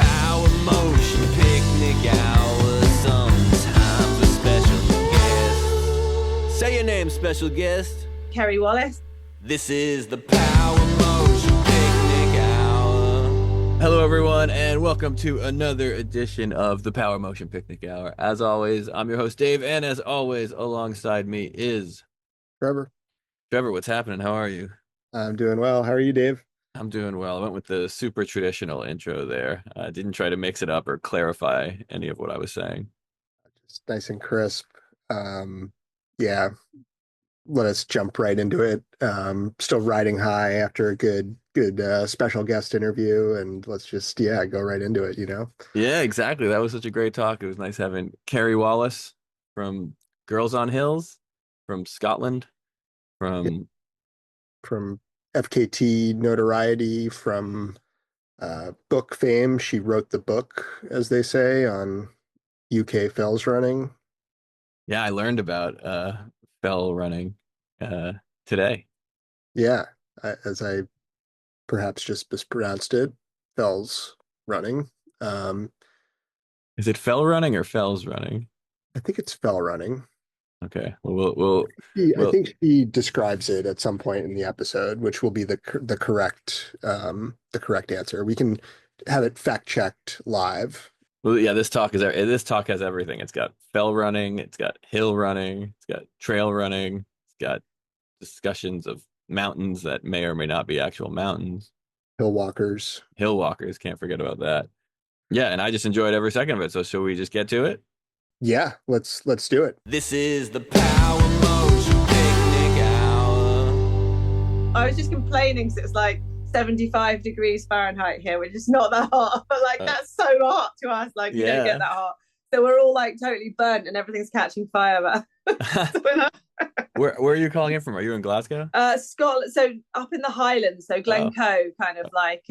power motion picnic hour, sometimes with special guests. Say your name, special guest. Keri Wallace. This is the power motion picnic hour. Hello, everyone, and welcome to another edition of the Power Motion Picnic Hour. As always, I'm your host, Dave, and as always, alongside me is Trevor. Trevor, what's happening? How are you? I'm doing well. How are you, Dave? I'm doing well. I went with the super traditional intro there. I didn't try to mix it up or clarify any of what I was saying. Just nice and crisp. Yeah, let us jump right into it. Still riding high after a good special guest interview, and let's just go right into it. Yeah, exactly. That was such a great talk. It was nice having Keri Wallace from Girls on Hills, from Scotland, from FKT notoriety, from book fame. She wrote the book, as they say, on UK fells running. Yeah, I learned about fell running today. Yeah, as I perhaps just mispronounced it, fells running. Is it fell running or fells running? I think it's fell running. Okay. Well, I think she describes it at some point in the episode, which will be the correct answer. We can have it fact checked live. Well, yeah, this talk has everything. It's got fell running, it's got hill running, it's got trail running, it's got discussions of mountains that may or may not be actual mountains. Hill walkers. Hill walkers, can't forget about that. Yeah, and I just enjoyed every second of it. So shall we just get to it? Yeah, let's do it. This is the Power Motion Picnic Hour. I was just complaining because it's like 75 degrees Fahrenheit here, which is not that hot, but that's so hot to us. Like, you don't get that hot. So we're all like totally burnt and everything's catching fire. Where are you calling in from? Are you in Glasgow? Scotland. So up in the Highlands. So Glencoe, kind of like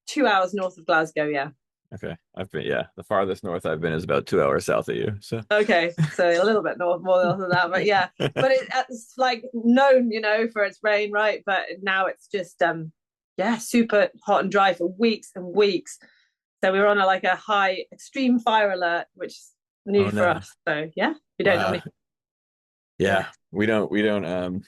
2 hours north of Glasgow. Yeah. Okay. I've been, the farthest north I've been is about 2 hours south of you. So okay, so a little bit more north than that, but yeah. But it's like known, for its rain, right? But now it's just super hot and dry for weeks and weeks. So we were on a high extreme fire alert, which is new for us. So yeah, we don't normally. Yeah, we don't.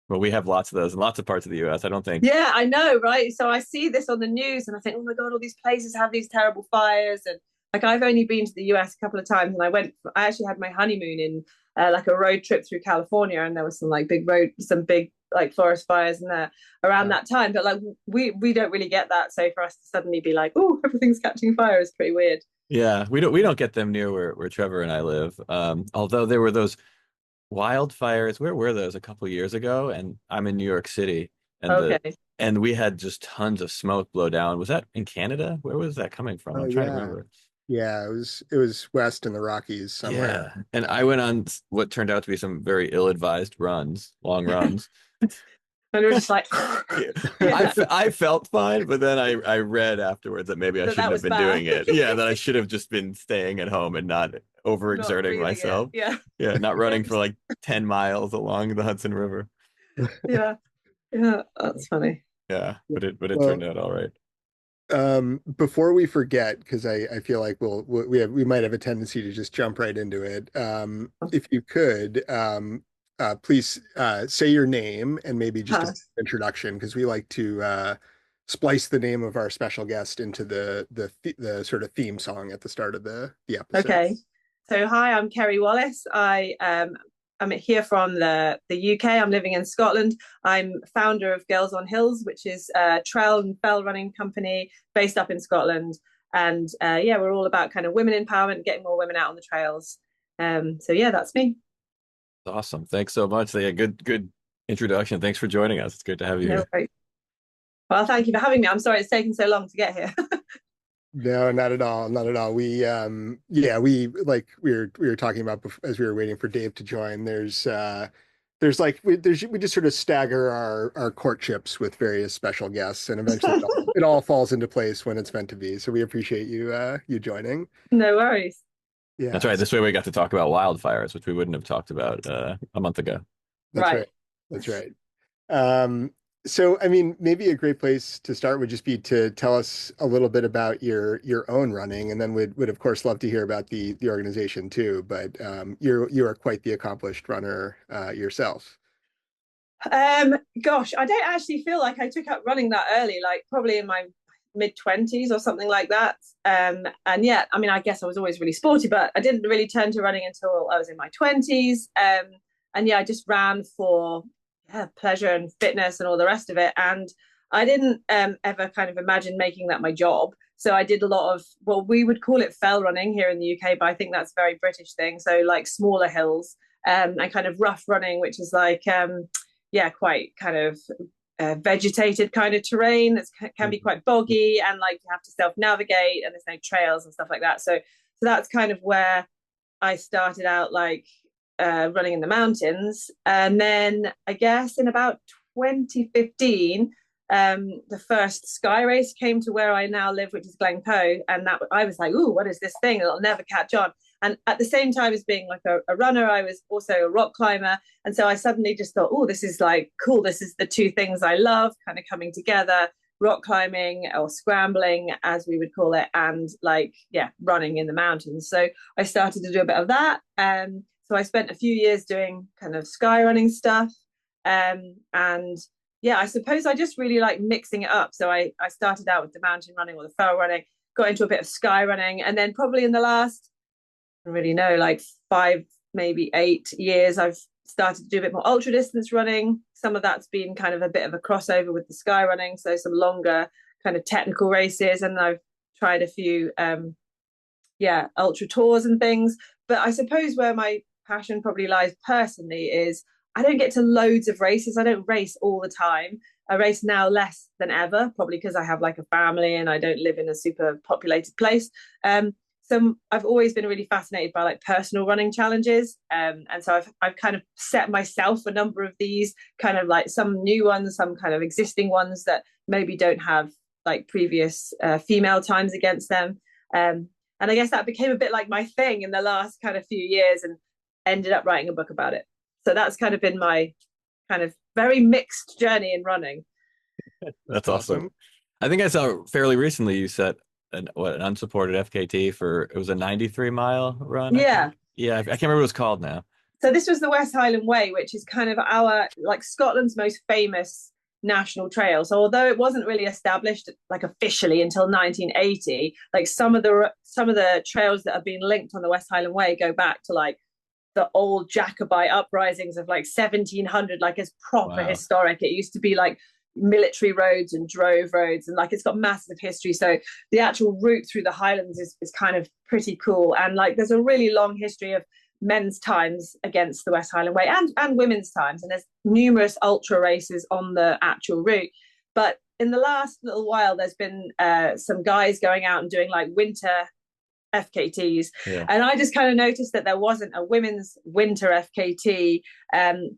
Well, we have lots of those in lots of parts of the US. I don't think. Yeah, I know, right? So I see this on the news and I think, oh my God, all these places have these terrible fires. And I've only been to the US a couple of times, and I actually had my honeymoon in a road trip through California, and there was some big forest fires in there around that time. But we don't really get that. So for us to suddenly be like, oh, everything's catching fire is pretty weird. Yeah, we don't get them near where Trevor and I live. Although there were those wildfires. Where were those a couple years ago? And I'm in New York City, and and we had just tons of smoke blow down. Was that in Canada? Where was that coming from? I'm trying to remember. Yeah, it was west in the Rockies somewhere. Yeah, and I went on what turned out to be some very ill-advised long runs. And we're just like, I felt fine, but then I read afterwards that maybe I shouldn't have been doing it. Yeah, that I should have just been staying at home and not overexerting myself. Yeah, not running for 10 miles along the Hudson River. Yeah, that's funny. Yeah, but it turned out all right. Before we forget, because I feel like we might have a tendency to just jump right into it. If you could, please say your name and maybe just an introduction, because we like to splice the name of our special guest into the sort of theme song at the start of the episode. Okay. So hi, I'm Keri Wallace. I'm here from the UK. I'm living in Scotland. I'm founder of Girls on Hills, which is a trail and fell running company based up in Scotland. And we're all about kind of women empowerment, getting more women out on the trails. So yeah, that's me. Awesome. Thanks so much. Yeah, good introduction. Thanks for joining us. It's good to have you here. Right. Well, thank you for having me. I'm sorry it's taken so long to get here. No, not at all. Not at all. We were talking about as we were waiting for Dave to join. We just sort of stagger our courtships with various special guests, and eventually it all falls into place when it's meant to be. So we appreciate you joining. No worries. Yeah, that's right. This way we got to talk about wildfires, which we wouldn't have talked about a month ago. That's right. So, I mean, maybe a great place to start would just be to tell us a little bit about your own running, and then would of course love to hear about the organization too. But you are quite the accomplished runner yourself. Gosh, I don't actually feel like I took up running that early, like probably in my mid 20s or something like that. And yeah, I mean, I guess I was always really sporty, but I didn't really turn to running until I was in my 20s. And yeah, I just ran for pleasure and fitness and all the rest of it. And I didn't ever kind of imagine making that my job. So I did a lot of, well, we would call it fell running here in the UK, but I think that's a very British thing. So like smaller hills, and kind of rough running, which is like, yeah, quite kind of vegetated kind of terrain that can be quite boggy, and like you have to self navigate, and there's no trails and stuff like that. So that's kind of where I started out, like running in the mountains. And then I guess in about 2015, the first sky race came to where I now live, which is Glencoe, and that I was like, "Ooh, what is this thing? It'll never catch on." And at the same time as being like a runner, I was also a rock climber, and so I suddenly just thought, "Oh, this is like cool. This is the two things I love, kind of coming together." Rock climbing, or scrambling as we would call it, and like running in the mountains. So I started to do a bit of that. So I spent a few years doing kind of sky running stuff. And yeah, I suppose I just really like mixing it up. So I started out with the mountain running or the fell running, got into a bit of sky running, and then probably in the last, I don't really know, like 5, maybe 8 years, I've started to do a bit more ultra distance running. Some of that's been kind of a bit of a crossover with the sky running, so some longer kind of technical races, and I've tried a few ultra tours and things. But I suppose where my passion probably lies personally is I don't get to loads of races. I don't race all the time. I race now less than ever, probably because I have like a family and I don't live in a super populated place. So I've always been really fascinated by like personal running challenges. And so I've kind of set myself a number of these, kind of like some new ones, some kind of existing ones that maybe don't have like previous female times against them. And I guess that became a bit like my thing in the last kind of few years, and ended up writing a book about it. So that's kind of been my kind of very mixed journey in running. That's awesome. I think I saw fairly recently you set an unsupported FKT for, it was a 93-mile run, I Yeah. think. Yeah, I can't remember what it's called now. So this was the West Highland Way, which is kind of our, like, Scotland's most famous national trail. So although it wasn't really established like officially until 1980, like some of the trails that have been linked on the West Highland Way go back to like the old Jacobite uprisings of like 1700, like it's proper historic. It used to be like military roads and drove roads, and like it's got massive history. So the actual route through the Highlands is kind of pretty cool. And like there's a really long history of men's times against the West Highland Way, and women's times. And there's numerous ultra races on the actual route. But in the last little while, there's been some guys going out and doing like winter FKTs. Yeah. And I just kind of noticed that there wasn't a women's winter FKT,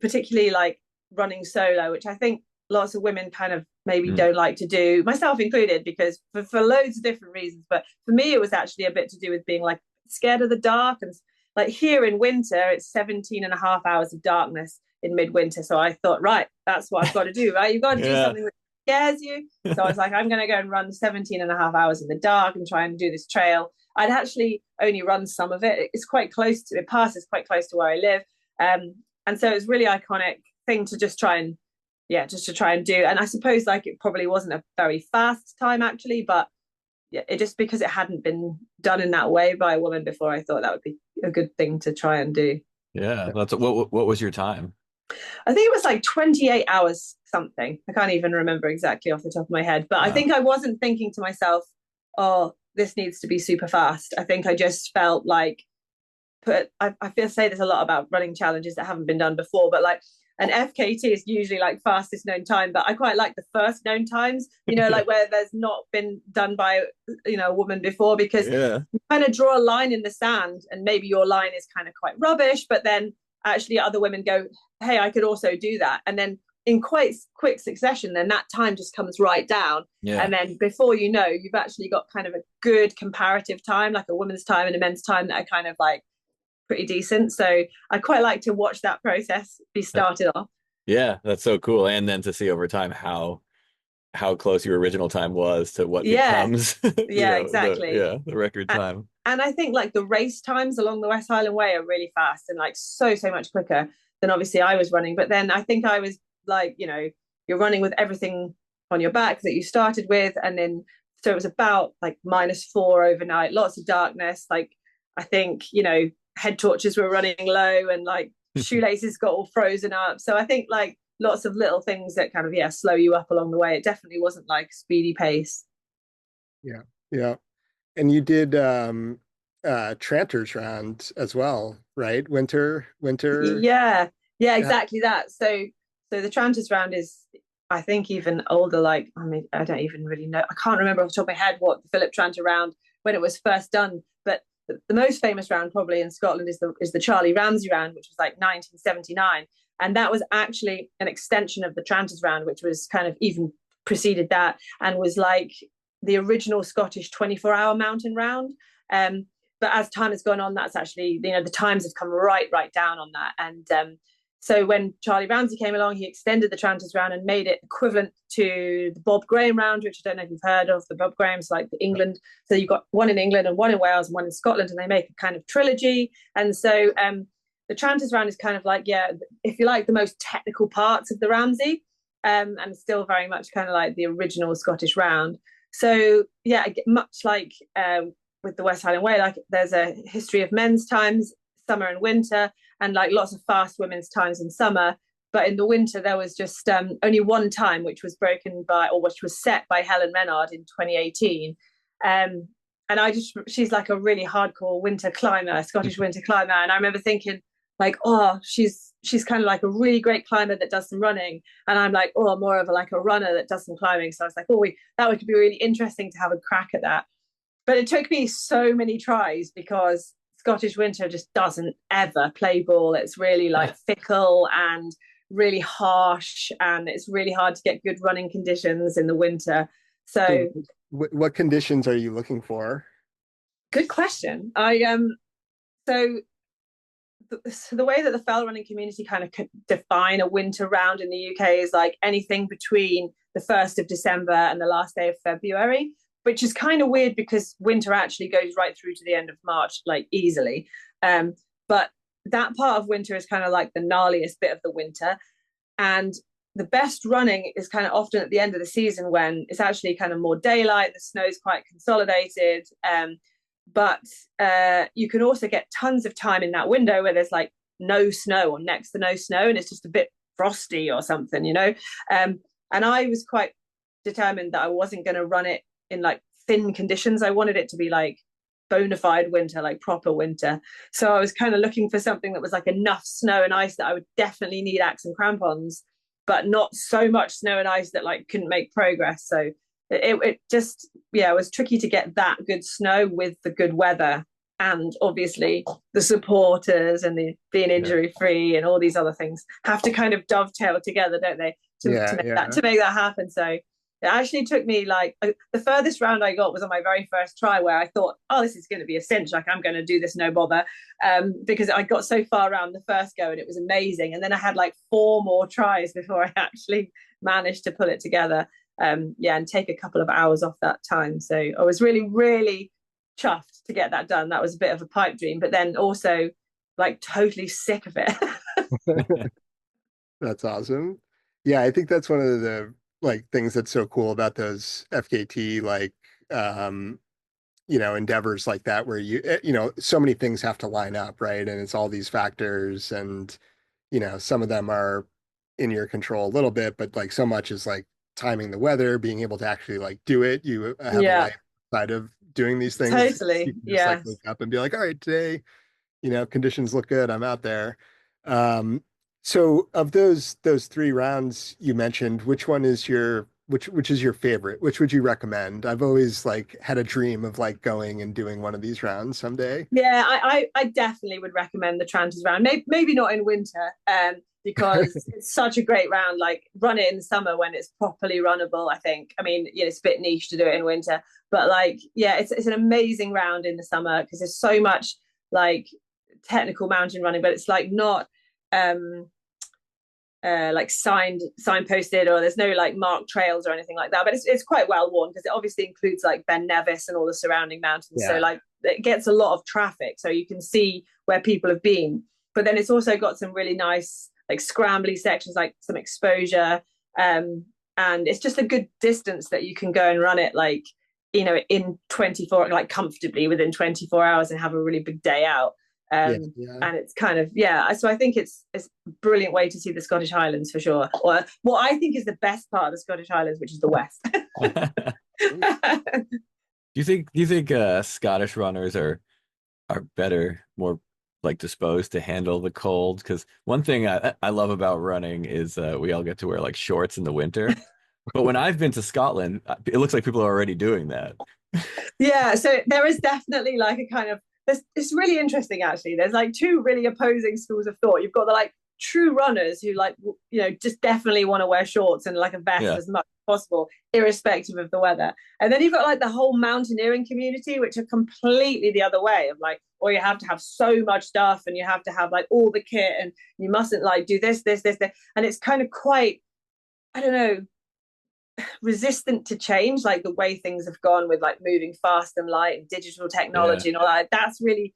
particularly like running solo, which I think lots of women kind of maybe don't like to do, myself included, because for loads of different reasons. But for me, it was actually a bit to do with being like scared of the dark. And like here in winter, it's 17 and a half hours of darkness in midwinter. So I thought, right, that's what I've got to do, right? You've got to do something that scares you. So I was like, I'm going to go and run 17 and a half hours in the dark and try and do this trail. I'd actually only run some of it. It's quite close to, it passes quite close to where I live. And so it's really iconic thing to just try and, just to try and do. And I suppose like it probably wasn't a very fast time actually, but it just, because it hadn't been done in that way by a woman before, I thought that would be a good thing to try and do. Yeah. What was your time? I think it was like 28 hours something. I can't even remember exactly off the top of my head, but I think I wasn't thinking to myself, oh, this needs to be super fast. I think I just felt like, I feel say there's a lot about running challenges that haven't been done before, but like an FKT is usually like fastest known time, but I quite like the first known times, like where there's not been done by, a woman before, because you kind of draw a line in the sand and maybe your line is kind of quite rubbish, but then actually other women go, hey, I could also do that. And then in quite quick succession, then that time just comes right down. Yeah. And then before you know, you've actually got kind of a good comparative time, like a woman's time and a men's time that are kind of like pretty decent. So I quite like to watch that process be started off. Yeah, that's so cool. And then to see over time how close your original time was to what Yeah, becomes, yeah, exactly. the record And, time. and I think like the race times along the West Highland Way are really fast and like so much quicker than obviously I was running. But then I think I was like, you're running with everything on your back that you started with, and then so it was about like -4 overnight, lots of darkness. Like I think head torches were running low, and like shoelaces got all frozen up. So I think like lots of little things that kind of slow you up along the way. It definitely wasn't like speedy pace. Yeah. Yeah. And you did Tranter's round as well, right? Winter. Yeah, yeah, Yeah. exactly that. So the Tranters round is, I think, even older. Like, I mean, I don't even really know. I can't remember off the top of my head what the Philip Tranter round when it was first done. But the most famous round probably in Scotland is the Charlie Ramsay round, which was like 1979, and that was actually an extension of the Tranters round, which was kind of even preceded that and was like the original Scottish 24-hour mountain round. Um, but as time has gone on, that's actually the times have come right down on that. And so when Charlie Ramsay came along, he extended the Tranters round and made it equivalent to the Bob Graham round, which I don't know if you've heard of. The Bob Graham's like the England. So you've got one in England and one in Wales and one in Scotland, and they make a kind of trilogy. And so the Tranters round is kind of like, if you like, the most technical parts of the Ramsay, and still very much kind of like the original Scottish round. So much like with the West Highland Way, like there's a history of men's times, summer and winter, and like lots of fast women's times in summer. But in the winter, there was just only one time, which was which was set by Helen Renard in 2018. And she's like a really hardcore winter climber, a Scottish winter climber. And I remember thinking, like, oh, she's kind of like a really great climber that does some running, and I'm like, oh, more of a runner that does some climbing. So I was like, oh, that would be really interesting to have a crack at that. But it took me so many tries because Scottish winter just doesn't ever play ball. It's really like fickle and really harsh, and it's really hard to get good running conditions in the winter. So, what conditions are you looking for? good question. So the way that the fell running community kind of define a winter round in the UK is like anything between the 1st of December and the last day of February, which is kind of weird because winter actually goes right through to the end of March, like easily. But that part of winter is kind of like the gnarliest bit of the winter. And the best running is kind of often at the end of the season when it's actually kind of more daylight, the snow's quite consolidated. But you can also get tons of time in that window where there's like no snow or next to no snow, and it's just a bit frosty or something. And I was quite determined that I wasn't going to run it in like thin conditions. I wanted it to be like bona fide winter, like proper winter. So I was kind of looking for something that was like enough snow and ice that I would definitely need axe and crampons, but not so much snow and ice that like couldn't make progress. So it just it was tricky to get that good snow with the good weather, and obviously the supporters and the being injury free and all these other things have to kind of dovetail together, don't they, to make that happen. So it actually took me like the furthest round I got was on my very first try, where I thought, oh, this is going to be a cinch, like I'm going to do this no bother, because I got so far around the first go and it was amazing, and then I had like 4 more tries before I actually managed to pull it together. And take a couple of hours off that time. So I was really chuffed to get that done. That was a bit of a pipe dream, but then also like totally sick of it. That's awesome. Yeah, I think that's one of the like things that's so cool about those FKT endeavors like that, where so many things have to line up, right? And it's all these factors, and some of them are in your control a little bit, but like so much is like timing the weather, being able to actually like do it. You have a life side of doing these things. Totally. You can just like wake up and be like, all right, today, conditions look good, I'm out there. So of those 3 rounds you mentioned, which one is which is your favorite? Which would you recommend? I've always like had a dream of like going and doing one of these rounds someday. Yeah, I definitely would recommend the Tranters round. Maybe not in winter, because it's such a great round. Like run it in summer when it's properly runnable, I think. I mean, it's a bit niche to do it in winter, but like, it's an amazing round in the summer because there's so much like technical mountain running, but it's like not like signposted, or there's no like marked trails or anything like that, but it's quite well worn because it obviously includes like Ben Nevis and all the surrounding mountains. So like it gets a lot of traffic, so you can see where people have been. But then it's also got some really nice like scrambly sections, like some exposure, and it's just a good distance that you can go and run it, like, you know, in 24, like comfortably within 24 hours, and have a really big day out. And it's kind of, so I think it's a brilliant way to see the Scottish Highlands for sure, or what I think is the best part of the Scottish Highlands, which is the west. Do you think Scottish runners are better, more like disposed to handle the cold? Because one thing I love about running is we all get to wear like shorts in the winter, but when I've been to Scotland, it looks like people are already doing that. Yeah, so there is definitely like a kind of, it's really interesting actually. There's like two really opposing schools of thought. You've got the like true runners who like, you know, just definitely want to wear shorts and like a vest as much as possible, irrespective of the weather. And then you've got like the whole mountaineering community, which are completely the other way of like, or you have to have so much stuff and you have to have like all the kit and you mustn't like do this. And it's kind of quite, I don't know, resistant to change, like the way things have gone with like moving fast and light and digital technology and all that. That's really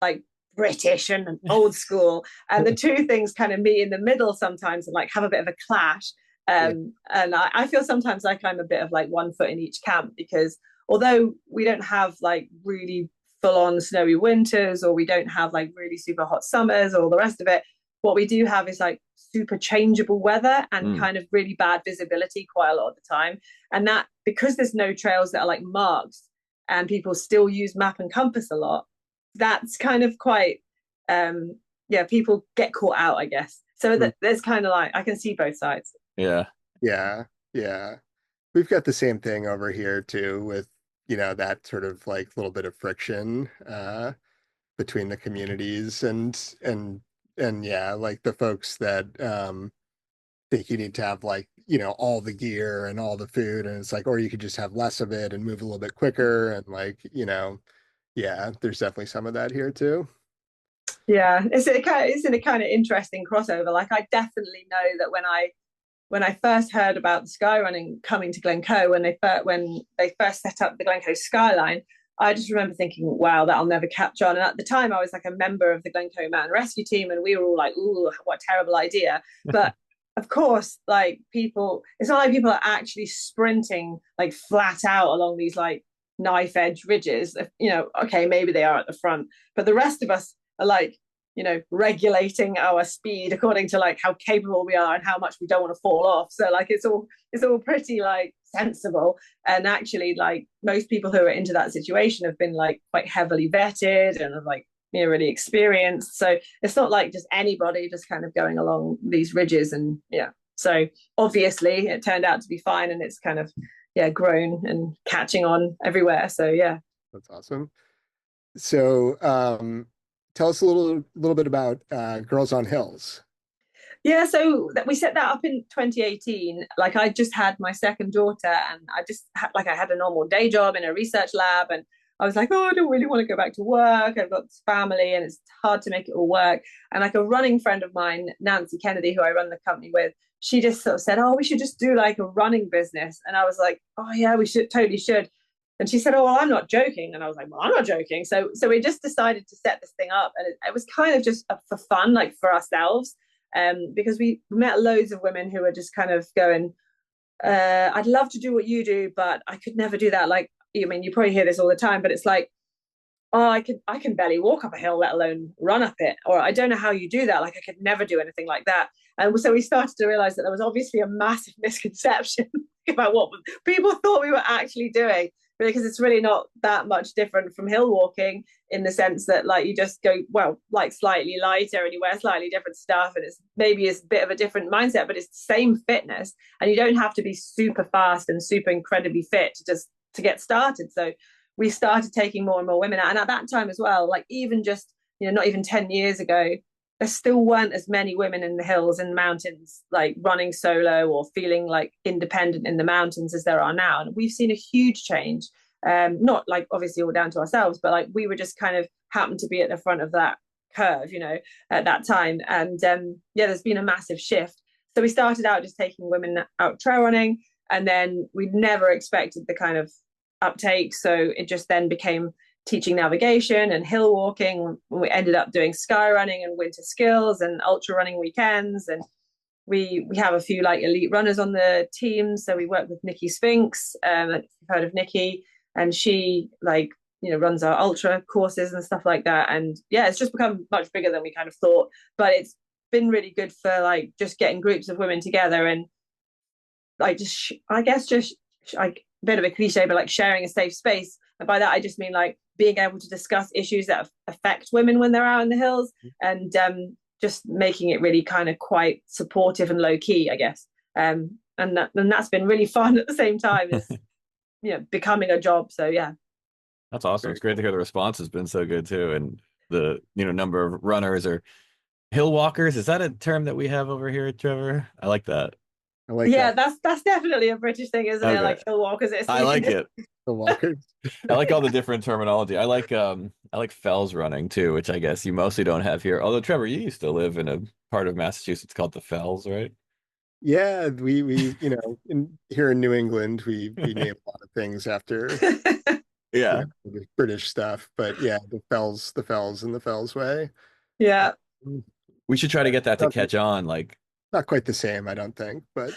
like British and old school, and the two things kind of meet in the middle sometimes and like have a bit of a clash. And I feel sometimes like I'm a bit of like one foot in each camp, because although we don't have like really full-on snowy winters, or we don't have like really super hot summers or the rest of it, what we do have is like super changeable weather and kind of really bad visibility quite a lot of the time. And that, because there's no trails that are like marked and people still use map and compass a lot, that's kind of quite people get caught out, I guess. So that there's kind of like, I can see both sides. Yeah. We've got the same thing over here too, with, you know, that sort of like little bit of friction between the communities, and like the folks that think you need to have like, you know, all the gear and all the food, and it's like, or you could just have less of it and move a little bit quicker, and like, you know, there's definitely some of that here too. Yeah, it's a kind of interesting crossover. Like I definitely know that when I first heard about the sky running coming to Glencoe, when they first set up the Glencoe skyline, I just remember thinking, wow, that'll never catch on. And at the time, I was like a member of the Glencoe Mountain Rescue Team, and we were all like, ooh, what a terrible idea. But of course, like people, it's not like people are actually sprinting like flat out along these like knife edge ridges. You know, okay, maybe they are at the front, but the rest of us are like, you know, regulating our speed according to like how capable we are and how much we don't want to fall off. So like it's all pretty like sensible. And actually, like most people who are into that situation have been like quite heavily vetted and have like, you know, really experienced. So it's not like just anybody just kind of going along these ridges. And so obviously it turned out to be fine, and it's kind of grown and catching on everywhere. So that's awesome. So tell us a little bit about Girls on Hills. Yeah, so we set that up in 2018. Like I just had my second daughter, and I had a normal day job in a research lab, and I was like, oh, I don't really want to go back to work. I've got this family and it's hard to make it all work. And like a running friend of mine, Nancy Kennedy, who I run the company with, she just sort of said, oh, we should just do like a running business. And I was like, oh yeah, we totally should. And she said, oh, well, I'm not joking. And I was like, well, I'm not joking. So we just decided to set this thing up. And it was kind of just for fun, like for ourselves, because we met loads of women who were just kind of going, I'd love to do what you do, but I could never do that. Like, I mean, you probably hear this all the time, but it's like, oh, I can barely walk up a hill, let alone run up it. Or I don't know how you do that. Like I could never do anything like that. And so we started to realize that there was obviously a massive misconception about what people thought we were actually doing, because it's really not that much different from hill walking, in the sense that like you just go, well, like slightly lighter and you wear slightly different stuff, and it's a bit of a different mindset, but it's the same fitness, and you don't have to be super fast and super incredibly fit to get started. So we started taking more and more women out. And at that time as well, like even just, not even 10 years ago, there still weren't as many women in the hills and mountains, like running solo or feeling like independent in the mountains as there are now. And we've seen a huge change, not like obviously all down to ourselves, but like we were just kind of happened to be at the front of that curve, at that time. And there's been a massive shift. So we started out just taking women out trail running, and then we never expected the kind of uptake. So it just then became teaching navigation and hill walking. We ended up doing sky running and winter skills and ultra running weekends. And we have a few like elite runners on the team. So we work with Nikki Spinks, if you've heard of Nikki, and she like, you know, runs our ultra courses and stuff like that. And yeah, it's just become much bigger than we kind of thought. But it's been really good for like just getting groups of women together and like just I guess just like a bit of a cliche, but like sharing a safe space. And by that I just mean like being able to discuss issues that affect women when they're out in the hills, and just making it really kind of quite supportive and low key, I guess. And that's been really fun at the same time as you know becoming a job. So yeah, that's awesome. It's great to hear the response has been so good too, and the number of runners or hill walkers. Is that a term that we have over here, Trevor? I like that. I like yeah, that. that's definitely a British thing, isn't it? Like hill walkers. I like it. The walkers. I like all the different terminology. I like fells running too, which I guess you mostly don't have here. Although Trevor, you used to live in a part of Massachusetts called the Fells, right? Yeah, we here in New England, we name a lot of things after Yeah. British stuff. But yeah, the fells and the fells way. Yeah. We should try to get that to catch on. Like, not quite the same, I don't think, but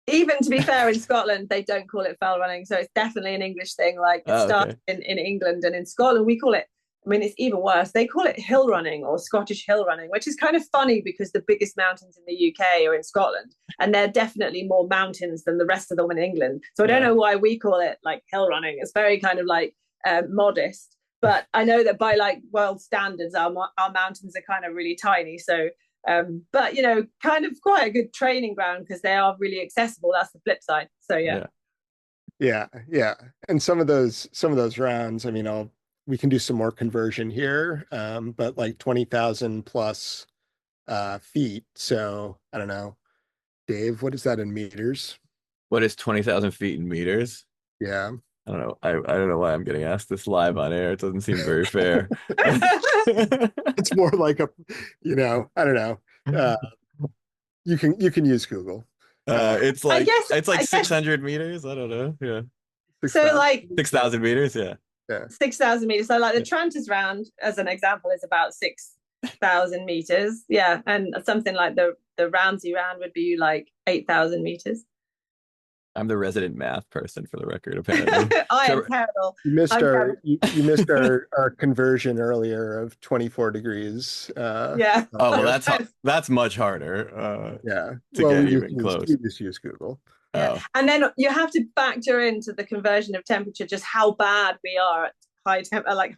even to be fair, in Scotland, they don't call it fell running. So it's definitely an English thing. Like it started in England, and in Scotland, we call it, I mean, it's even worse. They call it hill running or Scottish hill running, which is kind of funny because the biggest mountains in the UK are in Scotland, and they're definitely more mountains than the rest of them in England. So I don't know why we call it like hill running. It's very kind of like modest. But I know that by like world standards, our mountains are kind of really tiny. So but you know, kind of quite a good training ground because they are really accessible. That's the flip side. So yeah. And some of those rounds, I mean, we can do some more conversion here, but like 20,000 plus feet. So I don't know, Dave, what is that in meters? What is 20,000 feet in meters? Yeah. I don't know. I don't know why I'm getting asked this live on air. It doesn't seem very fair. It's more like I don't know. You can use Google. It's like it's like I 600 meters. I don't know. Yeah. So like 6,000 meters. Yeah. 6,000 meters. So like the Tranter's round, as an example, is about 6,000 meters. Yeah, and something like the Ramsey round would be like 8,000 meters. I'm the resident math person for the record, apparently. I am terrible. You missed our conversion earlier of 24 degrees. Yeah. Oh well, that's much harder. Yeah. To get even close. You just use Google. Yeah. And then you have to factor into the conversion of temperature just how bad we are at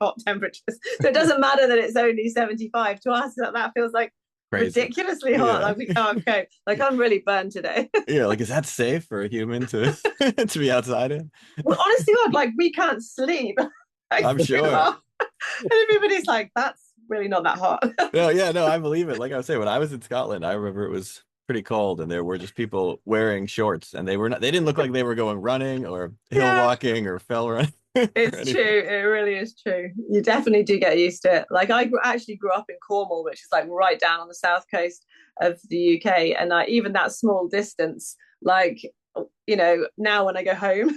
hot temperatures. So it doesn't matter that it's only 75 to us. That feels like crazy. Ridiculously hot. Like we can't cope. Like I'm really burned today. Yeah, like is that safe for a human to to be outside in? Well, honestly, God, like we can't sleep. Like, I'm sure. And everybody's like, that's really not that hot. No, I believe it. Like I was saying, when I was in Scotland, I remember it was pretty cold and there were just people wearing shorts and they didn't look like they were going running or hill walking or fell running. It's true. It really is true. You definitely do get used to it. Like I actually grew up in Cornwall, which is like right down on the south coast of the UK, and even that small distance, like you know, now when I go home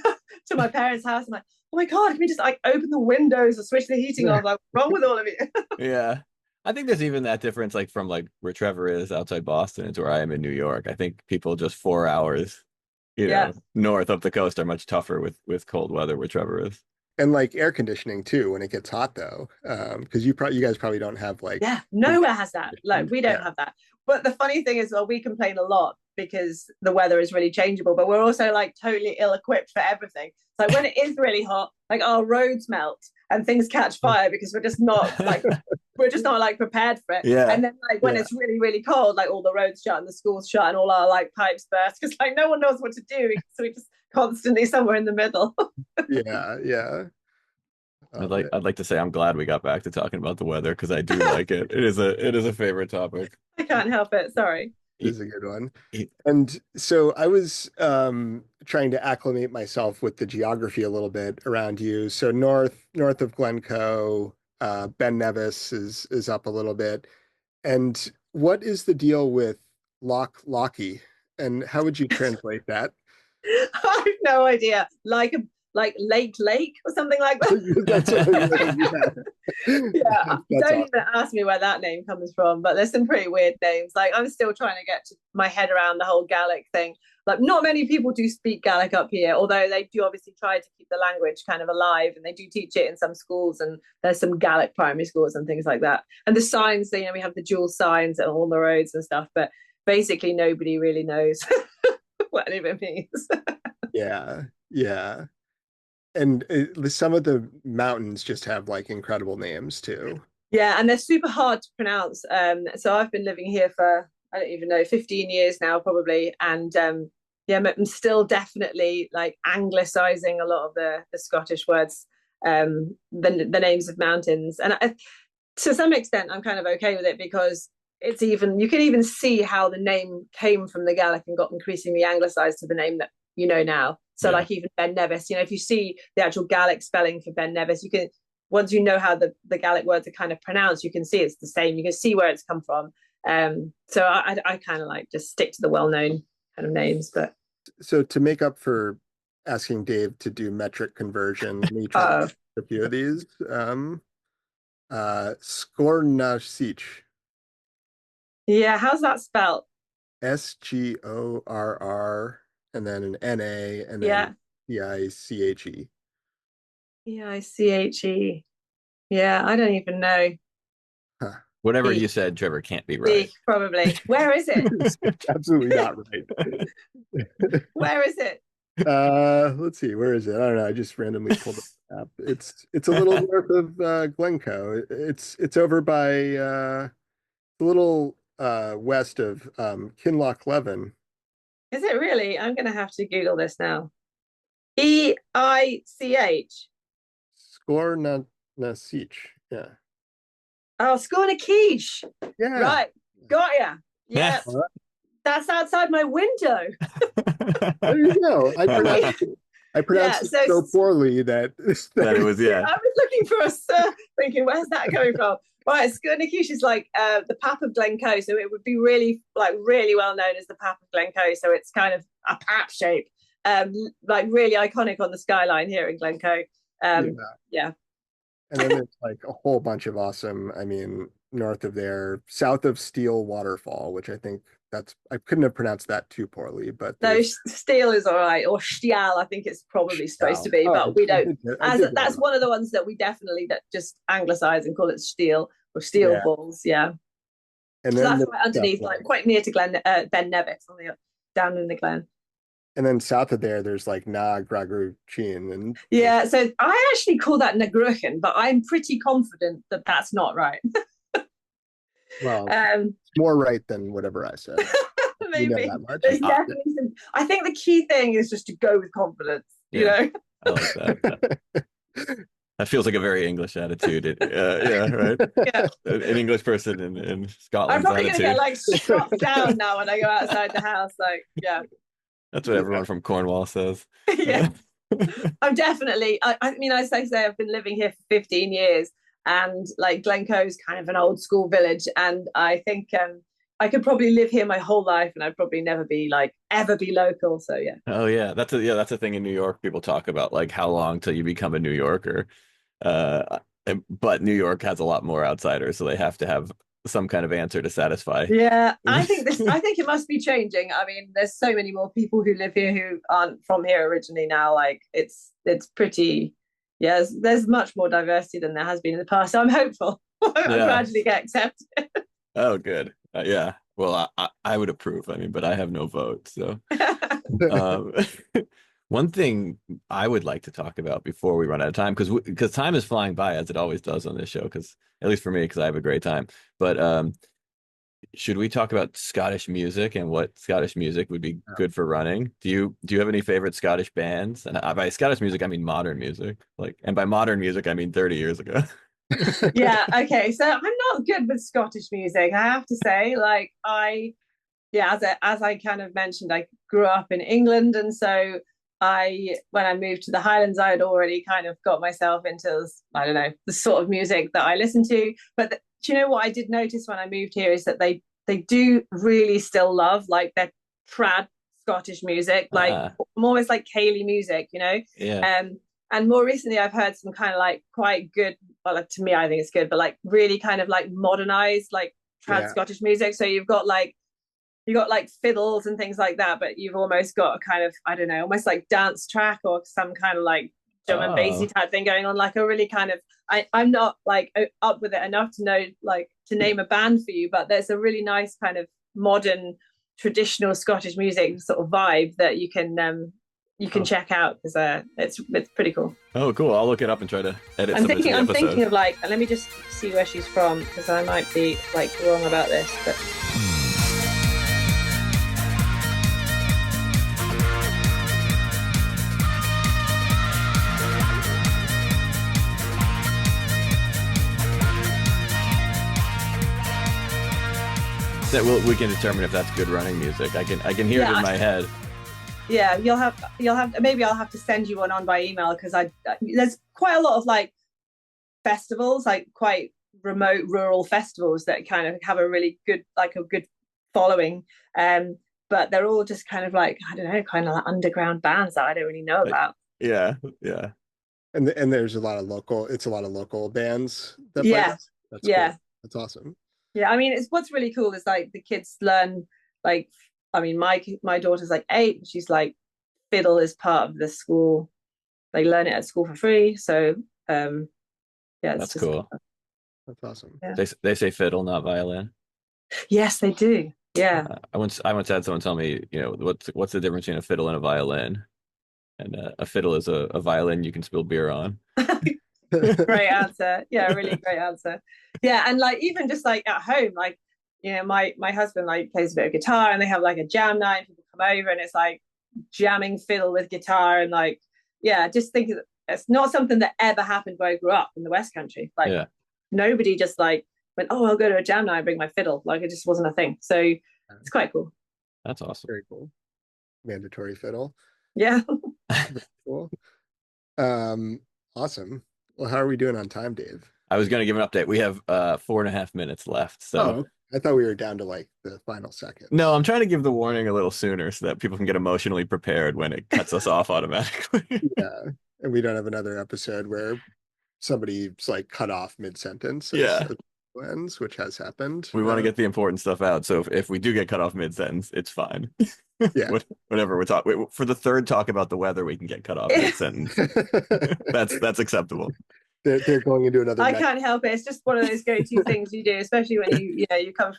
to my parents' house, I'm like, oh my God, can we just like open the windows or switch the heating on? Like, what's wrong with all of you? Yeah. I think there's even that difference, like from like where Trevor is outside Boston to where I am in New York. I think people just 4 hours, north of the coast are much tougher with cold weather where Trevor is. And like air conditioning too when it gets hot though, because you guys probably don't have like nowhere has that. Like we don't have that. But the funny thing is, well, we complain a lot because the weather is really changeable, but we're also like totally ill-equipped for everything. So when it is really hot, like our roads melt and things catch fire because we're just not like prepared for it. Yeah. And then like when it's really, really cold, like all the roads shut and the schools shut and all our like pipes burst because like no one knows what to do. So we just constantly somewhere in the middle. Yeah. I'd like to say I'm glad we got back to talking about the weather because I do like it. It is a favorite topic. I can't help it. Sorry. It is a good one. And so I was trying to acclimate myself with the geography a little bit around you. So north of Glencoe, Ben Nevis is up a little bit. And what is the deal with Lockie? And how would you translate that? I have no idea. Like Lake or something like that. That's what Yeah, that's don't awesome. even ask me where that name comes from, but there's some pretty weird names. Like I'm still trying to get my head around the whole Gaelic thing. Like not many people do speak Gaelic up here, although they do obviously try to keep the language kind of alive, and they do teach it in some schools, and there's some Gaelic primary schools and things like that. And the signs, we have the dual signs on all the roads and stuff, but basically nobody really knows what any of it means. Yeah, yeah. And some of the mountains just have like incredible names too. Yeah, and they're super hard to pronounce. So I've been living here for, I don't even know, 15 years now probably, and yeah, I'm still definitely like anglicizing a lot of the Scottish words, the names of mountains, and to some extent I'm kind of okay with it because it's even you can even see how the name came from the Gaelic and got increasingly anglicized to the name that you know now. So Yeah. like even Ben Nevis, if you see the actual Gaelic spelling for Ben Nevis, you can once you know how the Gaelic words are kind of pronounced, you can see it's the same. You can see where it's come from. So I kind of like just stick to the well-known kind of names. But so to make up for asking Dave to do metric conversion, let me try a few of these. Skornasic. Yeah, how's that spelled? Sgorr and then an NA and Yeah. then Piche. Piche. Yeah, I don't even know. Huh. Whatever you said, Trevor, can't be right. Probably. Where is it? It's absolutely not right. Where is it? Let's see, where is it? I don't know. I just randomly pulled up the map. It's a little north of Glencoe. It's over by a little west of Kinloch Is it really? I'm gonna have to Google this now. EICH. Skornasic. Yeah. Oh, Scornakeesh. Yeah. Right. Got ya. Yeah. That's outside my window. There you go. I pronounced it so poorly that it was, yeah. I was looking for a sir, thinking, where's that coming from? Right, Scornakeesh is like the pap of Glencoe, so it would be really well known as the pap of Glencoe. So it's kind of a pap shape, like really iconic on the skyline here in Glencoe. Yeah. And then there's like a whole bunch of awesome, north of there, south of Steel Waterfall, which I think I couldn't have pronounced that too poorly, but no, Steel is all right, or Stial, I think it's probably supposed to be, but we don't. That's one of the ones that we definitely that just anglicize and call it Steel or Steel Balls, yeah. And so that's right underneath, like quite near to Ben Nevis down in the Glen. And then south of there's like Na Gragruchin and yeah. So I actually call that Nagruchen, but I'm pretty confident that that's not right. Well, it's more right than whatever I said. Maybe there's definitely some. I think the key thing is just to go with confidence. You know. I like that. That feels like a very English attitude. Yeah, right. Yeah. An English person in Scotland. I'm probably gonna get like struck down now when I go outside the house. Like, yeah. That's what everyone from Cornwall says. Yeah. I'm definitely. I mean, as I say, I've been living here for 15 years, and like Glencoe's kind of an old school village, and I think I could probably live here my whole life, and I'd probably never be ever be local. So yeah. Oh yeah, that's a thing in New York. People talk about like how long till you become a New Yorker. But New York has a lot more outsiders, so they have to have some kind of answer to satisfy. Yeah, I think it must be changing. I mean, there's so many more people who live here who aren't from here originally now. Like it's pretty. Yeah, there's much more diversity than there has been in the past. So I'm hopeful. I'll gradually get accepted. Oh, good. Yeah. Well, I would approve. I mean, but I have no vote. So one thing I would like to talk about before we run out of time, because time is flying by as it always does on this show, because at least for me, because I have a great time. But should we talk about Scottish music and what Scottish music would be good for running? Do you have any favorite Scottish bands? And by Scottish music, I mean modern music. And by modern music, I mean 30 years ago. Yeah. Okay. So I'm not good with Scottish music, I have to say. As I kind of mentioned, I grew up in England, and so when I moved to the Highlands, I had already kind of got myself into, I don't know, the sort of music that I listen to. But do you know what I did notice when I moved here is that they do really still love their trad Scottish music, like almost like Kaylee music, you know. Yeah. And more recently, I've heard some kind of like quite good, well, like, to me, I think it's good, but like really kind of like modernized, like trad Scottish music. So you've got like fiddles and things like that, but you've almost got a kind of, I don't know, almost like dance track or some kind of like drum and bassy type thing going on, like a really kind of, I'm not like up with it enough to know, like, to name a band for you, but there's a really nice kind of modern traditional Scottish music sort of vibe that you can check out, because it's pretty cool. Oh, cool. I'll look it up and try to edit some of the episode. I'm thinking of like, let me just see where she's from, because I might be like wrong about this, but that we can determine if that's good running music. I can hear it in my head. Yeah, you'll have maybe I'll have to send you one on by email, because there's quite a lot of like festivals, like quite remote rural festivals that kind of have a really good, like a good following, but they're all just kind of like, I don't know, kind of like underground bands that I don't really know about. Yeah. And there's a lot of local bands that play. Yeah. That's cool. That's awesome. Yeah, I mean, what's really cool is like the kids learn, like, I mean, my daughter's like 8, and she's like, fiddle is part of the school. They learn it at school for free. So yeah, that's cool. That's awesome. Yeah. They say fiddle, not violin. Yes, they do. Yeah. I once had someone tell me, you know, what's the difference between a fiddle and a violin? And a fiddle is a violin you can spill beer on. Great answer. Yeah, really great answer. Yeah, and like even just like at home, like, you know, my husband like plays a bit of guitar, and they have like a jam night, and people come over, and it's like jamming fiddle with guitar, and like, yeah, just think it's not something that ever happened where I grew up in the West Country. Like nobody just like went, oh, I'll go to a jam night and bring my fiddle. Like it just wasn't a thing. So it's quite cool. That's awesome. Very cool. Mandatory fiddle. Yeah. Cool. Awesome. Well, how are we doing on time, Dave? I was going to give an update. We have 4.5 minutes left. So I thought we were down to like the final second. No, I'm trying to give the warning a little sooner so that people can get emotionally prepared when it cuts us off automatically. Yeah. And we don't have another episode where somebody's like cut off mid-sentence. Ends, which has happened. We want to get the important stuff out. So if we do get cut off mid-sentence, it's fine. Yeah. Whatever we're talking for the third talk about the weather, we can get cut off mid-sentence. That's acceptable. They're going into another. I can't help it. It's just one of those go-to things you do, especially when you come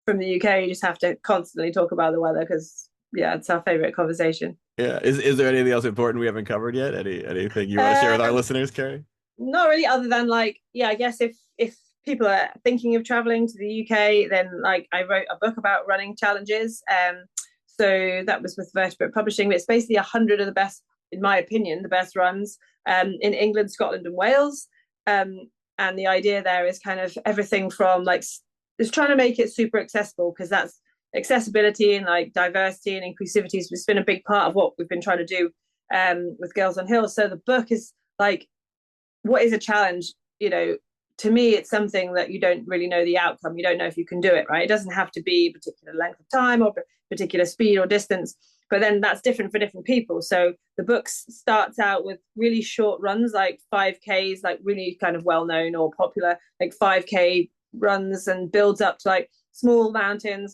from the UK. You just have to constantly talk about the weather because it's our favorite conversation. Yeah. Is there anything else important we haven't covered yet? Anything you want to share with our listeners, Keri? Not really, other than like, I guess if people are thinking of traveling to the UK, then like I wrote a book about running challenges. So that was with Vertebrate Publishing. It's basically 100 of the best, in my opinion, the best runs in England, Scotland, and Wales. And the idea there is kind of everything from like, is trying to make it super accessible, because that's accessibility and like diversity and inclusivity has been a big part of what we've been trying to do with Girls on Hills. So the book is like, what is a challenge? You know, to me, it's something that you don't really know the outcome. You don't know if you can do it, right? It doesn't have to be a particular length of time or particular speed or distance, but then that's different for different people. So the book starts out with really short runs, like 5Ks, like really kind of well-known or popular, like 5K runs, and builds up to like small mountain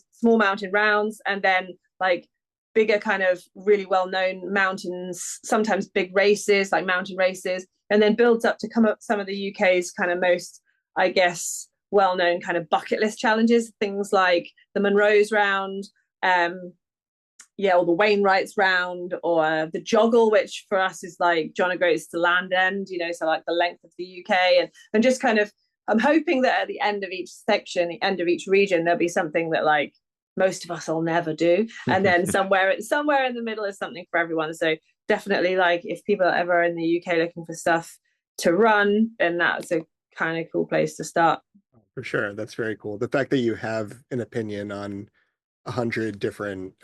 rounds, and then like bigger kind of really well-known mountains, sometimes big races, like mountain races, and then builds up to come up some of the UK's kind of most, I guess, well-known kind of bucket list challenges, things like the Monroe's Round, or the Wainwright's Round, or the Joggle, which for us is like John O'Groats to Land End, so like the length of the UK, and just kind of, I'm hoping that at the end of each section, the end of each region, there'll be something that like most of us will never do, and then somewhere in the middle is something for everyone. So definitely, like, if people are ever in the UK looking for stuff to run, then that's a kind of cool place to start. For sure, that's very cool. The fact that you have an opinion on 100 different,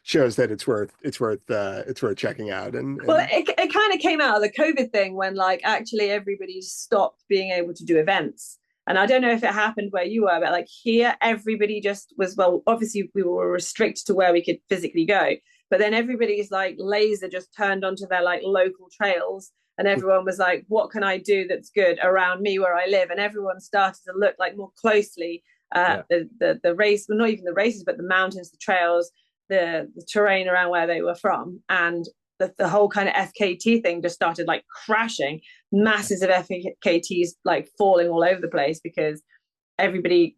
shows that it's worth checking out. And well, it kind of came out of the COVID thing when like actually everybody stopped being able to do events. And I don't know if it happened where you were, but like here, everybody just was, well, obviously we were restricted to where we could physically go, but then everybody's like laser just turned onto their like local trails, and everyone was like, what can I do that's good around me where I live? And everyone started to look like more closely at the race, well, not even the races, but the mountains, the trails, the terrain around where they were from. And the whole kind of FKT thing just started like crashing, masses of FKTs like falling all over the place because everybody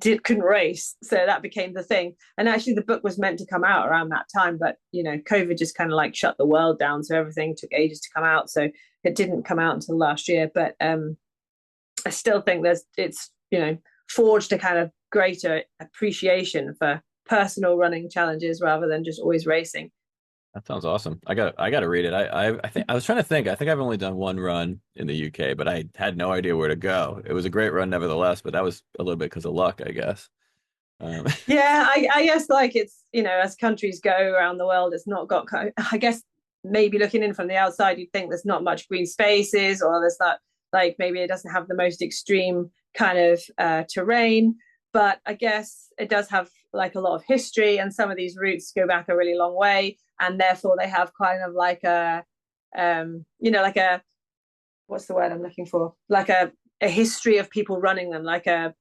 couldn't race, so that became the thing. And actually the book was meant to come out around that time, but you know, COVID just kind of like shut the world down, so everything took ages to come out, so it didn't come out until last year. But I still think it's you know, forged a kind of greater appreciation for personal running challenges rather than just always racing. That sounds awesome. I gotta read it. I think I was trying to think. I think I've only done one run in the UK, but I had no idea where to go. It was a great run nevertheless, but that was a little bit because of luck, I guess. Um, Yeah, I guess like it's, you know, as countries go around the world, it's not got, I guess maybe looking in from the outside, you'd think there's not much green spaces, or there's not, like maybe it doesn't have the most extreme kind of terrain. But I guess it does have like a lot of history, and some of these routes go back a really long way, and therefore they have kind of like a, you know, like a, what's the word I'm looking for? Like a history of people running them, like a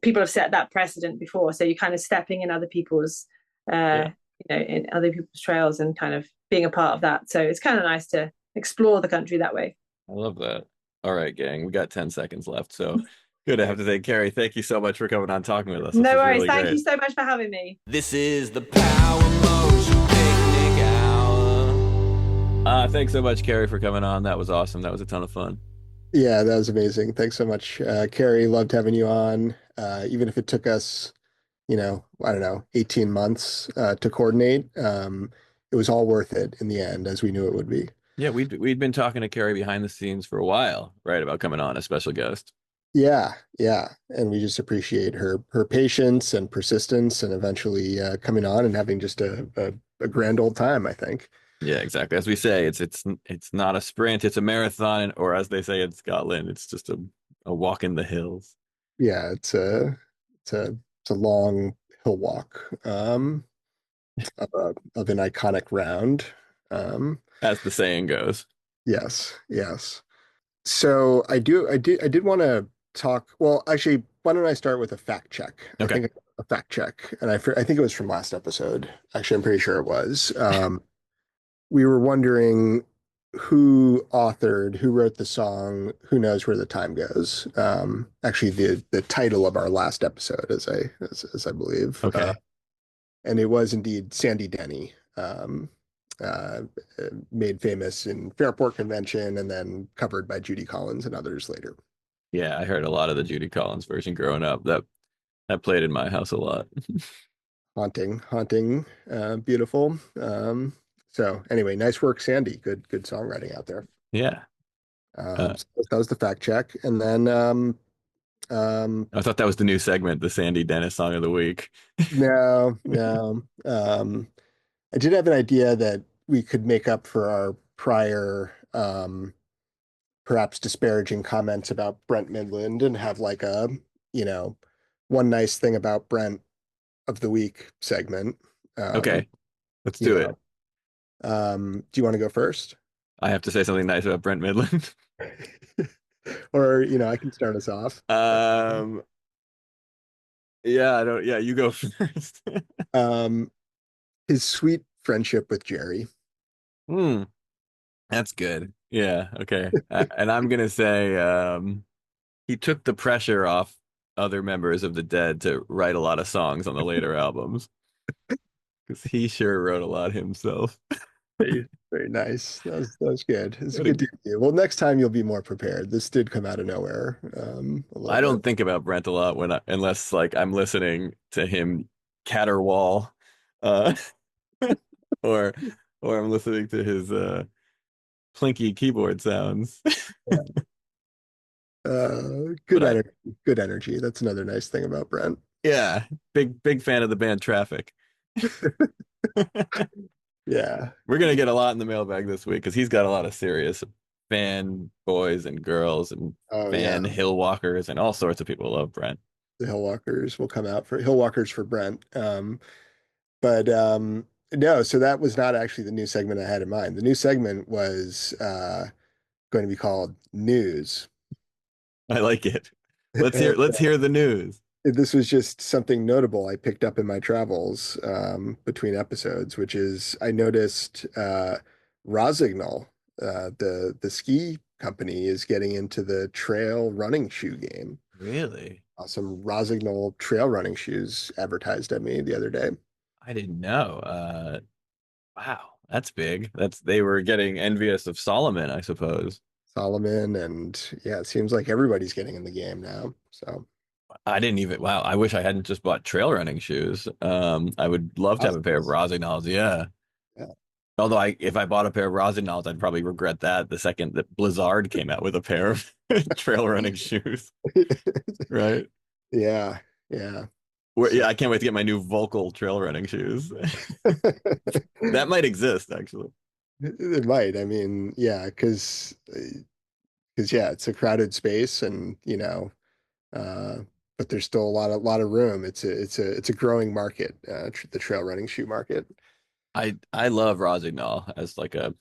people have set that precedent before, so you're kind of stepping in other people's yeah, you know, in other people's trails and kind of being a part of that. So it's kind of nice to explore the country that way. I love that. All right, gang, we got 10 seconds left, so good. I have to thank Keri. Thank you so much for coming on talking with us. This No was worries, really thank you great. so much for having me. This is the Power Motion Picnic Hour. Thanks so much, Keri, for coming on. That was awesome. That was a ton of fun. Yeah, that was amazing. Thanks so much, Keri. Loved having you on. Even if it took us, I don't know, 18 months to coordinate, it was all worth it in the end, as we knew it would be. Yeah, we'd been talking to Keri behind the scenes for a while, right, about coming on as special guest. Yeah, yeah. And we just appreciate her patience and persistence and eventually coming on and having just a grand old time, I think. Yeah, exactly. As we say, it's not a sprint, it's a marathon, or as they say in Scotland, it's just a walk in the hills. Yeah, it's a long hill walk of an iconic round. As the saying goes. Yes, yes. So I did want to talk. Well, actually, why don't I start with a fact check? I Okay. think a fact check, and I think it was from last episode. Actually, I'm pretty sure it was. We were wondering who wrote the song "Who Knows Where the Time Goes." Actually, the title of our last episode, as I believe. Okay. And it was indeed Sandy Denny. Uh, Made famous in Fairport Convention and then covered by Judy Collins and others later. Yeah, I heard a lot of the Judy Collins version growing up. That played in my house a lot. Haunting, beautiful. So anyway, nice work, Sandy. Good songwriting out there. Yeah. So that was the fact check, and then I thought that was the new segment, the Sandy Dennis song of the week. no, no. I did have an idea that we could make up for our prior perhaps disparaging comments about Brent Mydland and have like a, you know, one nice thing about Brent of the week segment. Um, Okay, let's you do know, it. do you want to go first? I have to say something nice about Brent Mydland. Or, I can start us off. Um, yeah, I don't. Yeah, you go first. Um, his sweet friendship with Jerry. Hmm, that's good. Yeah, okay. And I'm gonna say he took the pressure off other members of the Dead to write a lot of songs on the later albums because he sure wrote a lot himself. Very, very nice. That was good. It's a What good a, debut. Well, next time you'll be more prepared. This did come out of nowhere, a little I bit. don't think about Brent a lot unless like I'm listening to him caterwaul, uh, or I'm listening to his plinky keyboard sounds. Good But I, energy. Good energy. That's another nice thing about Brent. yeah, big fan of the band Traffic. Yeah. We're gonna get a lot in the mailbag this week because he's got a lot of serious fan boys and girls and Oh fan yeah, hill walkers and all sorts of people love Brent. the Hill Walkers will come out for Hill Walkers for Brent. But no, so that was not actually the new segment I had in mind. The new segment was going to be called News. I like it. Let's hear the news. This was just something notable I picked up in my travels between episodes, which is I noticed Rosignol, the ski company, is getting into the trail running shoe game. Really? Some Rosignol trail running shoes advertised at me the other day. I didn't know. Wow, that's big. That's they were getting envious of Solomon, I suppose. Solomon, and yeah, it seems like everybody's getting in the game now. So I didn't even, wow, I wish I hadn't just bought trail running shoes. I would love to have a pair of Rosignol's, Rosignol's, yeah. yeah. Although if I bought a pair of Rosignol's, I'd probably regret that the second that Blizzard came out with a pair of trail running shoes, right? Yeah, yeah. Yeah, So I can't wait to get my new Vocal trail running shoes. That might exist, actually. it might. I mean, yeah, because yeah, it's a crowded space, and uh, but there's still a lot of room. It's a growing market, the trail running shoe market. I love Rosignol as like a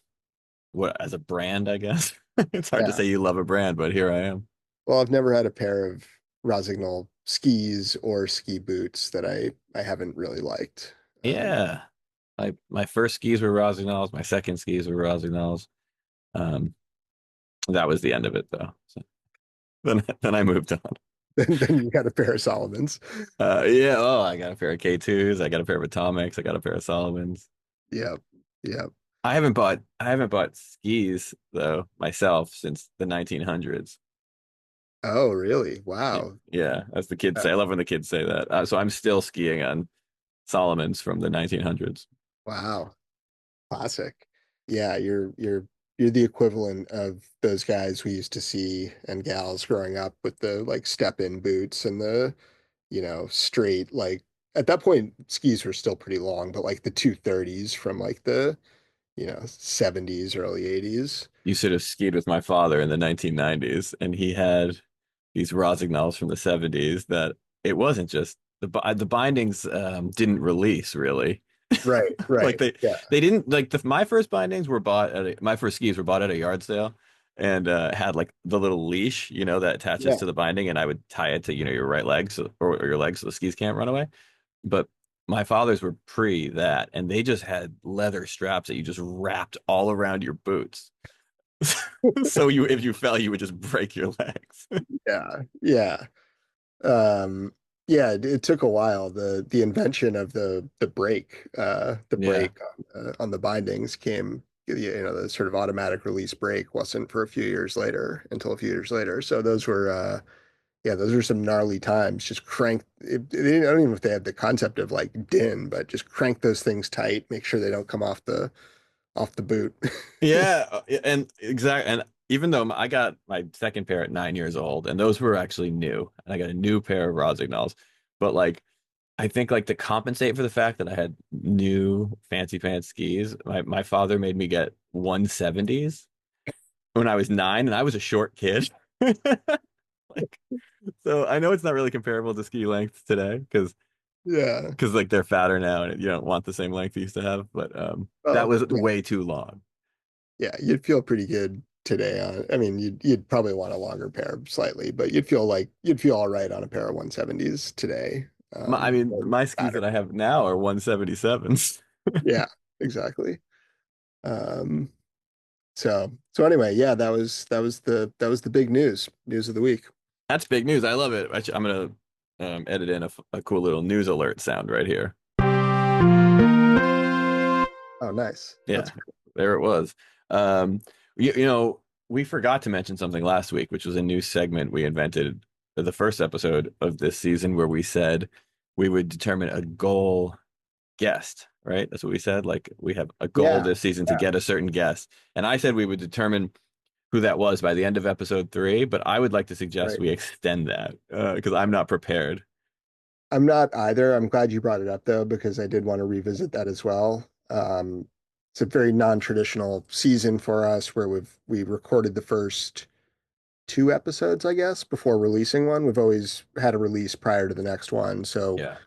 what as a brand, I guess. It's hard to Yeah. say you love a brand, but here I am. Well, I've never had a pair of Rosignol skis or ski boots that I haven't really liked. Yeah. My first skis were Rosignol's, my second skis were Rosignol's. Um, that was the end of it though. So then I moved on. then you got a pair of Solomons. Yeah, oh, I got a pair of K2s, I got a pair of Atomics, I got a pair of Solomons. Yep. Yep. I haven't bought skis though myself since the 1900s. Oh, really? Wow. Yeah, as the kids Uh, say. I love when the kids say that. So I'm still skiing on Solomons from the 1900s. wow. Classic. Yeah, you're the equivalent of those guys we used to see and gals growing up with the like step-in boots and the, straight like at that point skis were still pretty long, but like the 230s from like the, 70s, early 80s. Used to have skied with my father in the 1990s, and he had these Rosignol's from the 70s that it wasn't just the bindings didn't release really. Right, Like right. Yeah. they didn't like my first bindings were bought at my first skis were bought at a yard sale and had like the little leash, that attaches Yeah. to the binding, and I would tie it to, your right leg or your legs so the skis can't run away. But my father's were pre that, and they just had leather straps that you just wrapped all around your boots. So if you fell, you would just break your legs. Yeah. Yeah. Um, yeah, it took a while. The invention of the Yeah. brake on the bindings came, the sort of automatic release brake wasn't for a few years later, until a few years later. So those were some gnarly times. Just crank. I don't even know if they have the concept of like din, but just crank those things tight, make sure they don't come off the boot. Yeah, and exactly. And even though I got my second pair at 9 years old, and those were actually new, and I got a new pair of Rosignol's, but like I think like to compensate for the fact that I had new fancy pants skis, my father made me get 170s when I was 9, and I was a short kid. Like, so I know it's not really comparable to ski length today Yeah. because like they're fatter now and you don't want the same length you used to have, but that Well, was yeah, way too long. yeah, you'd feel pretty good today on. I mean, you'd probably want a longer pair slightly, but you'd feel all right on a pair of 170s today. I mean, Or my skis fatter. that I have now are 177s. Yeah, exactly. Um, so anyway, yeah, that was the big news of the week. That's big news. I love it. I'm gonna edit in a cool little news alert sound right here. Oh, nice. That's Yeah, there it was. Um, we forgot to mention something last week, which was a new segment we invented the first episode of this season, where we said we would determine a goal guest, right? That's what we said. Like we have a goal yeah, this season to yeah, get a certain guest. And I said we would determine who that was by the end of episode 3, but I would like to suggest right. we extend that because I'm not prepared. I'm not either. I'm glad you brought it up though, because I did want to revisit that as well. it's a very non-traditional season for us where we recorded the first two episodes, I guess, before releasing one. We've always had a release prior to the next one. So Yeah.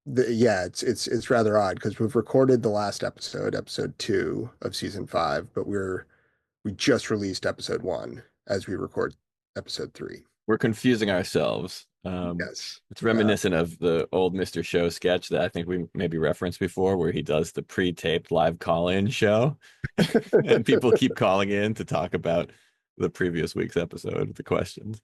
yeah, it's rather odd because we've recorded the last episode 2 of season 5, but we just released episode 1 as we record episode 3. We're confusing ourselves. Yes. It's reminiscent of the old Mr. Show sketch that I think we maybe referenced before, where he does the pre-taped live call-in show, and people keep calling in to talk about the previous week's episode, the questions.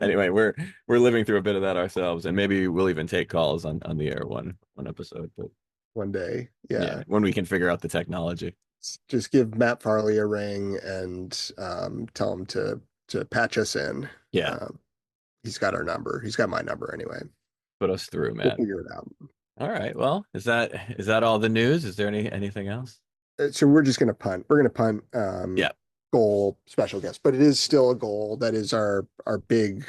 Anyway, we're living through a bit of that ourselves, and maybe we'll even take calls on the air one episode, but One day. Yeah. when we can figure out the technology. Just give Matt Farley a ring and tell him to patch us in. Yeah. He's got our number. He's got my number anyway. Put us through, We'll Matt. figure it out. All right. Well, is that all the news? Is there anything else? So we're just gonna punt. We're gonna punt Yeah. goal special guest, but it is still a goal. That is our big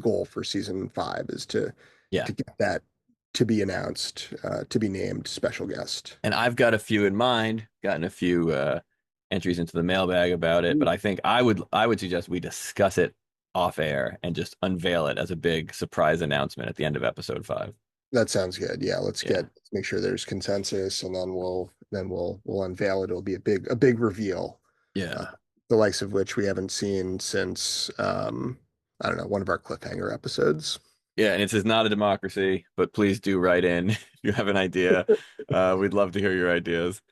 goal for season 5 is to get that to be announced, to be named special guest. And I've got a few in mind, gotten a few entries into the mailbag about it, but I think I would suggest we discuss it off air and just unveil it as a big surprise announcement at the end of episode 5. That sounds good. Yeah, let's make sure there's consensus, and then we'll unveil it. It'll be a big reveal. Yeah. The likes of which we haven't seen since I don't know, one of our cliffhanger episodes. Yeah, and it says not a democracy, but please do write in if you have an idea. We'd love to hear your ideas.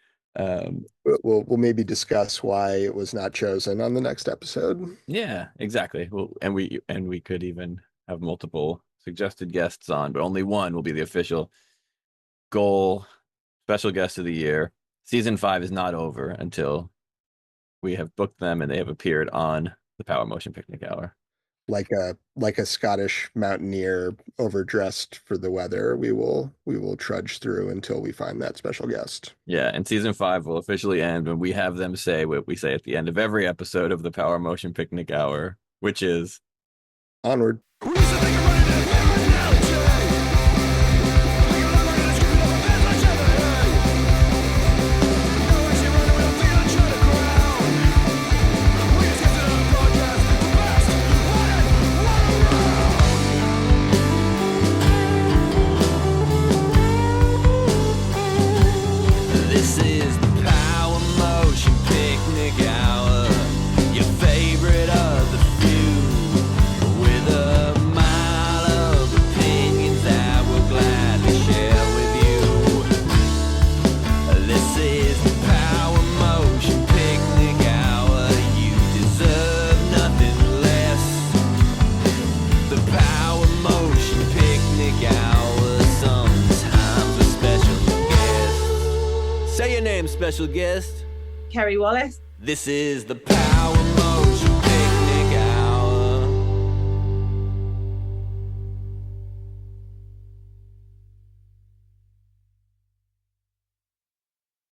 We'll maybe discuss why it was not chosen on the next episode. Yeah, exactly. Well, and we could even have multiple suggested guests on, but only one will be the official goal special guest of the year. Season 5 is not over until we have booked them and they have appeared on the Power Motion Picnic Hour. Like a Scottish mountaineer overdressed for the weather, we will trudge through until we find that special guest. Yeah, and season 5 will officially end when we have them say what we say at the end of every episode of the Power Motion Picnic Hour, which is onward. This is the Power Motion Picnic Hour, your favorite of the few, with a mile of opinions that we'll gladly share with you. This is the Power Motion Picnic Hour, you deserve nothing less. The Power Motion Picnic Hour, sometimes with special guests. Say your name, special guest. Keri Wallace. This is the Power